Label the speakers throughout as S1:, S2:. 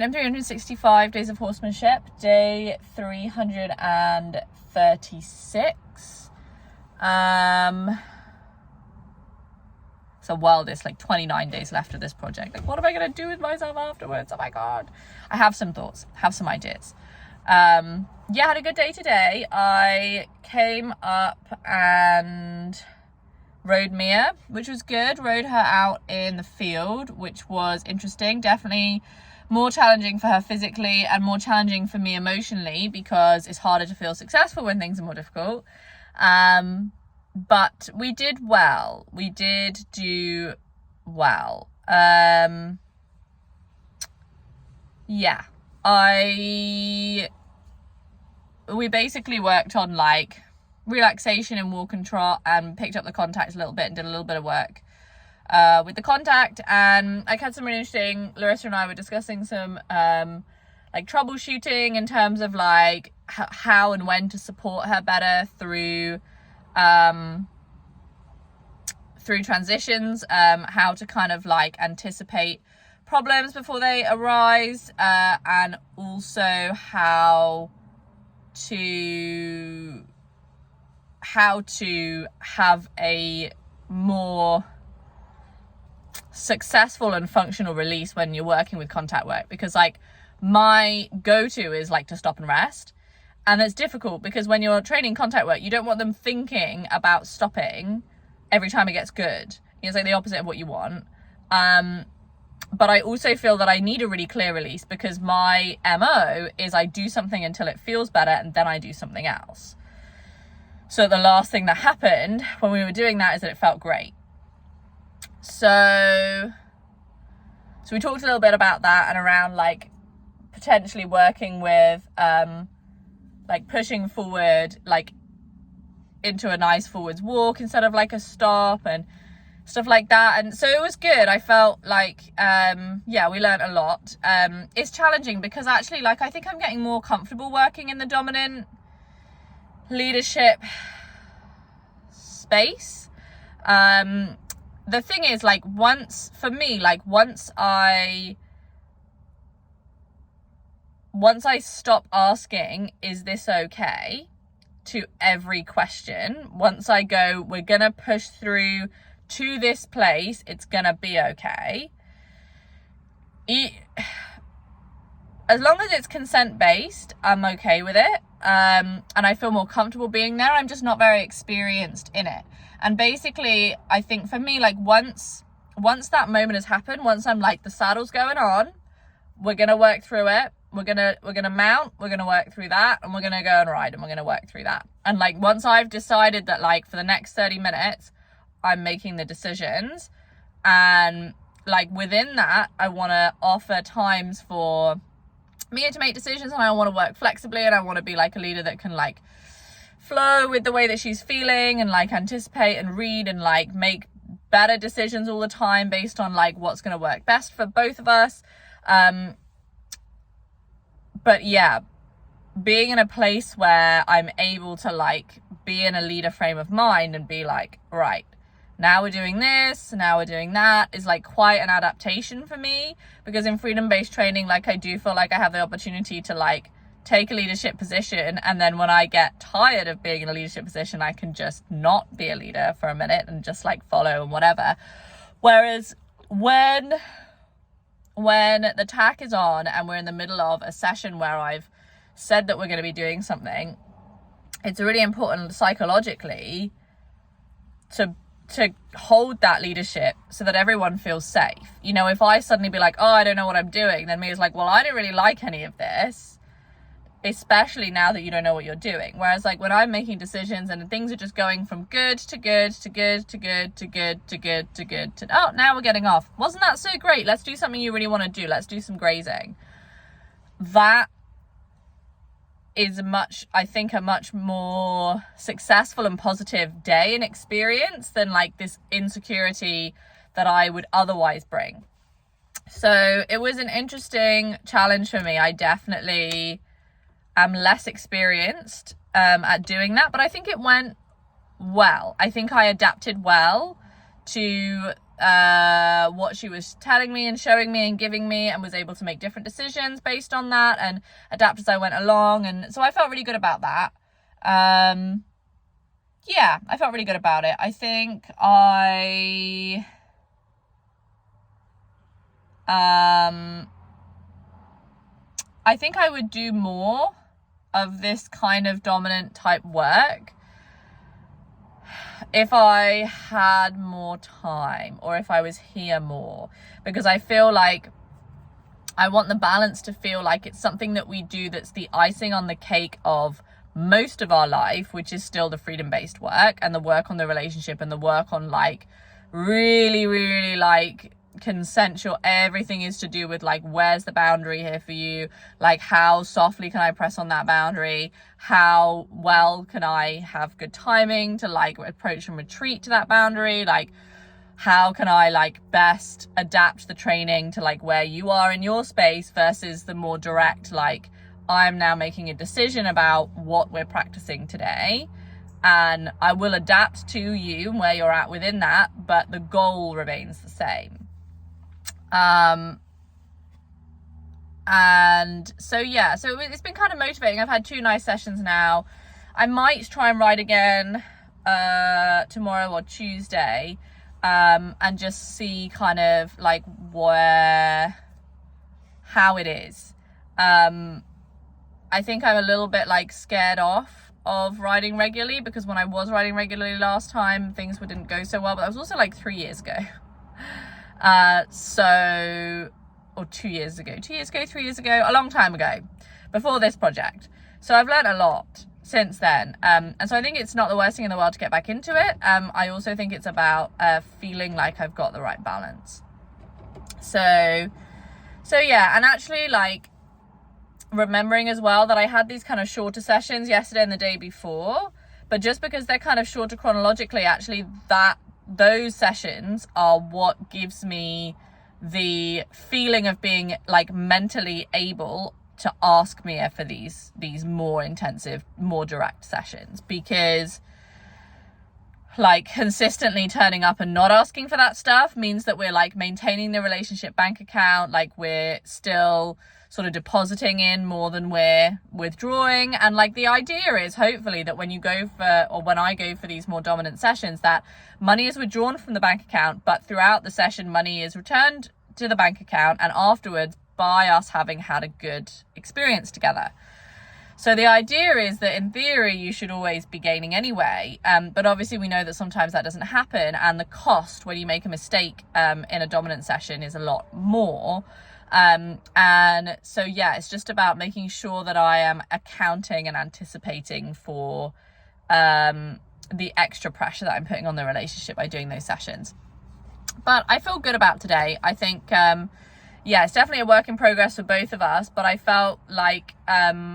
S1: Random 365 Days of Horsemanship, day 336. So while there's like 29 days left of this project, like what am I going to do with myself afterwards? Oh my God. I have some thoughts, have some ideas. Yeah, had a good day today. I came up and rode Mia, which was good. Rode her out in the field, which was interesting. Definitely more challenging for her physically and more challenging for me emotionally, because it's harder to feel successful when things are more difficult. But we did well. We did do well. Yeah, we basically worked on like relaxation and walk and trot, and picked up the contact a little bit and did a little bit of work with the contact. And I had some really interesting, Larissa and I were discussing some like troubleshooting in terms of like how and when to support her better through transitions, how to kind of like anticipate problems before they arise, and also how to have a more successful and functional release when you're working with contact work. Because like my go-to is like to stop and rest, and it's difficult because when you're training contact work, you don't want them thinking about stopping every time it gets good. It's like the opposite of what you want. But I also feel that I need a really clear release, because my MO is I do something until it feels better and then I do something else. So the last thing that happened when we were doing that is that it felt great. So we talked a little bit about that, and around like potentially working with like pushing forward like into a nice forwards walk instead of like a stop and stuff like that. And so it was good. I felt like yeah, we learned a lot. It's challenging because actually like I think I'm getting more comfortable working in the dominant leadership space. The thing is, like, once I stop asking, is this okay, to every question, once I go, we're gonna push through to this place, it's gonna be okay. As long as it's consent based, I'm okay with it. And I feel more comfortable being there. I'm just not very experienced in it. And basically, I think for me, like once that moment has happened, once I'm like, the saddle's going on, we're gonna work through it. We're gonna mount, we're gonna work through that, and we're gonna go and ride, and we're gonna work through that. And like once I've decided that like for the next 30 minutes, I'm making the decisions, and like within that, I want to offer times for me to make decisions, and I want to work flexibly, and I want to be like a leader that can like flow with the way that she's feeling, and like anticipate and read and like make better decisions all the time based on like what's going to work best for both of us. But yeah, being in a place where I'm able to like be in a leader frame of mind and be like, right, now we're doing this, now we're doing that, is like quite an adaptation for me. Because in freedom-based training, like I do feel like I have the opportunity to like take a leadership position, and then when I get tired of being in a leadership position, I can just not be a leader for a minute and just like follow and whatever. Whereas when the tack is on and we're in the middle of a session where I've said that we're going to be doing something, it's really important psychologically to hold that leadership so that everyone feels safe. You know, if I suddenly be like, oh, I don't know what I'm doing, then Mia's like, well, I don't really like any of this, especially now that you don't know what you're doing. Whereas like when I'm making decisions and things are just going from good to good to good to good to good to good to good to, oh, now we're getting off. Wasn't that so great? Let's do something you really want to do. Let's do some grazing. That is a much more successful and positive day and experience than like this insecurity that I would otherwise bring. So it was an interesting challenge for me. I definitely am less experienced at doing that, but I think it went well. I think I adapted well to what she was telling me and showing me and giving me, and was able to make different decisions based on that and adapt as I went along. And so I felt really good about that. Yeah, I felt really good about it. I think I would do more of this kind of dominant type work if I had more time, or if I was here more, because I feel like I want the balance to feel like it's something that we do that's the icing on the cake of most of our life, which is still the freedom-based work and the work on the relationship and the work on like really, really like consensual. Everything is to do with like, where's the boundary here for you? Like, how softly can I press on that boundary? How well can I have good timing to like approach and retreat to that boundary? Like, how can I like best adapt the training to like where you are in your space versus the more direct, like, I'm now making a decision about what we're practicing today, and I will adapt to you and where you're at within that, but the goal remains the same. And so, yeah, so it's been kind of motivating. I've had 2 nice sessions now. I might try and ride again tomorrow or Tuesday, and just see kind of like how it is. I think I'm a little bit like scared off of riding regularly, because when I was riding regularly last time, things didn't go so well. But that was also like 3 years ago. Or 2 years ago, 3 years ago, a long time ago, before this project. So I've learned a lot since then. And so I think it's not the worst thing in the world to get back into it. I also think it's about feeling like I've got the right balance. So yeah, and actually like remembering as well that I had these kind of shorter sessions yesterday and the day before, but just because they're kind of shorter chronologically, actually those sessions are what gives me the feeling of being like mentally able to ask Mia for these more intensive, more direct sessions, because like consistently turning up and not asking for that stuff means that we're like maintaining the relationship bank account, like we're still sort of depositing in more than we're withdrawing. And like the idea is hopefully that when I go for these more dominant sessions, that money is withdrawn from the bank account, but throughout the session money is returned to the bank account, and afterwards by us having had a good experience together. So the idea is that in theory you should always be gaining anyway, but obviously we know that sometimes that doesn't happen, and the cost when you make a mistake in a dominant session is a lot more. And so yeah, it's just about making sure that I am accounting and anticipating for the extra pressure that I'm putting on the relationship by doing those sessions. But I feel good about today. I think yeah, it's definitely a work in progress for both of us, but I felt like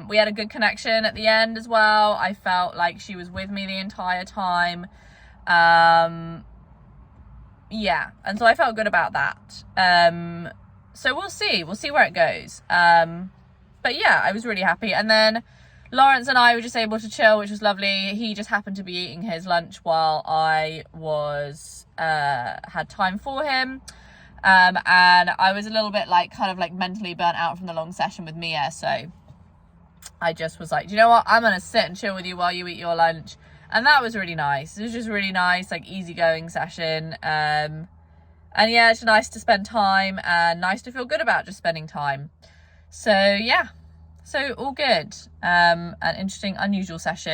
S1: we had a good connection at the end as well. I felt like she was with me the entire time. Yeah, and so I felt good about that. So we'll see where it goes. But yeah, I was really happy. And then Lawrence and I were just able to chill, which was lovely. He just happened to be eating his lunch while I had time for him. And I was a little bit like kind of like mentally burnt out from the long session with Mia. So I just was like, do you know what? I'm going to sit and chill with you while you eat your lunch. And that was really nice. It was just really nice, like easygoing session. And yeah, it's nice to spend time and nice to feel good about just spending time. So yeah, so all good. An interesting, unusual session.